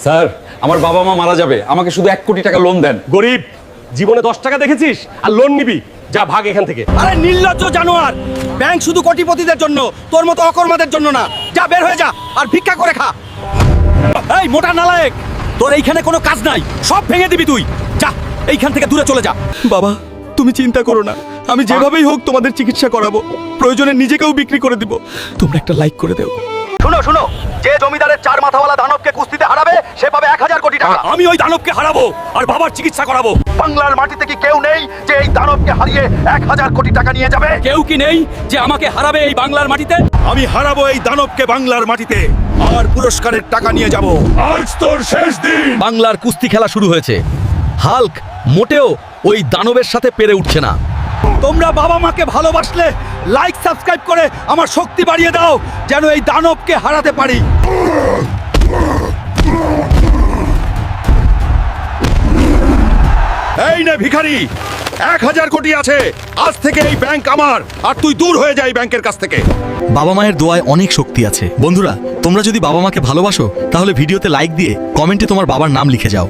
Sir, আমার বাবা মা মারা যাবে, আমাকে শুধু 1 কোটি টাকা লোন দেন। গরিব, জীবনে 10 টাকা দেখেছিস আর লোন নিবি? যা ভাগ এখান থেকে। আরে নির্লজ্জ জানোয়ার, ব্যাংক শুধু কোটিপতিদের জন্য, তোর মতো অকর্মাদের জন্য না। যা বের হয়ে যা আর ভিক্ষা করে খা। এই মোটা নালায়েক, তোর এইখানে কোনো কাজ নাই, সব ভেঙে দিবি তুই। যা এইখান থেকে দূরে চলে যা। বাবা, তুমি চিন্তা করো না, আমি যেভাবেই হোক তোমাদের চিকিৎসা করাবো, প্রয়োজনে নিজেকেও বিক্রি করে দিব। তোমরা একটা লাইক করে দাও। শুনো শুনো, যে জমিদারের 4 মাথাওয়ালা দানবকে কুস্তিতে হারাবে সে পাবে 1000 কোটি টাকা। আমি ওই দানবকে হারাবো আর বাবার চিকিৎসা করাবো। বাংলার মাটিতে কি কেউ নেই যে এই দানবকে হারিয়ে 1000 কোটি টাকা নিয়ে যাবে? কেউ কি নেই যে আমাকে হারাবে এই বাংলার মাটিতে? আমি হারাবো এই দানবকে বাংলার মাটিতে, আর পুরস্কারের টাকা নিয়ে যাব। আজ তোর শেষ দিন। বাংলার কুস্তি খেলা শুরু হয়েছে। হাল্ক মোটেও ওই দানবের সাথে পেরে উঠছে না। তোমরা বাবা মাকে ভালোবাসলে লাইক সাবস্ক্রাইব করে আমার শক্তি বাড়িয়ে দাও, যেন এই দানবকে হারাতে পারি। এই নে ভিখারি, 1000 কোটি আছে। আজ থেকে এই ব্যাংক আমার, আর তুই দূর হয়ে যা এই ব্যাংকের কাছ থেকে। বাবা মায়ের দোয়ায় অনেক শক্তি আছে। বন্ধুরা, তোমরা যদি বাবা মাকে ভালোবাসো তাহলে ভিডিওতে লাইক দিয়ে কমেন্টে তোমার বাবার নাম লিখে যাও।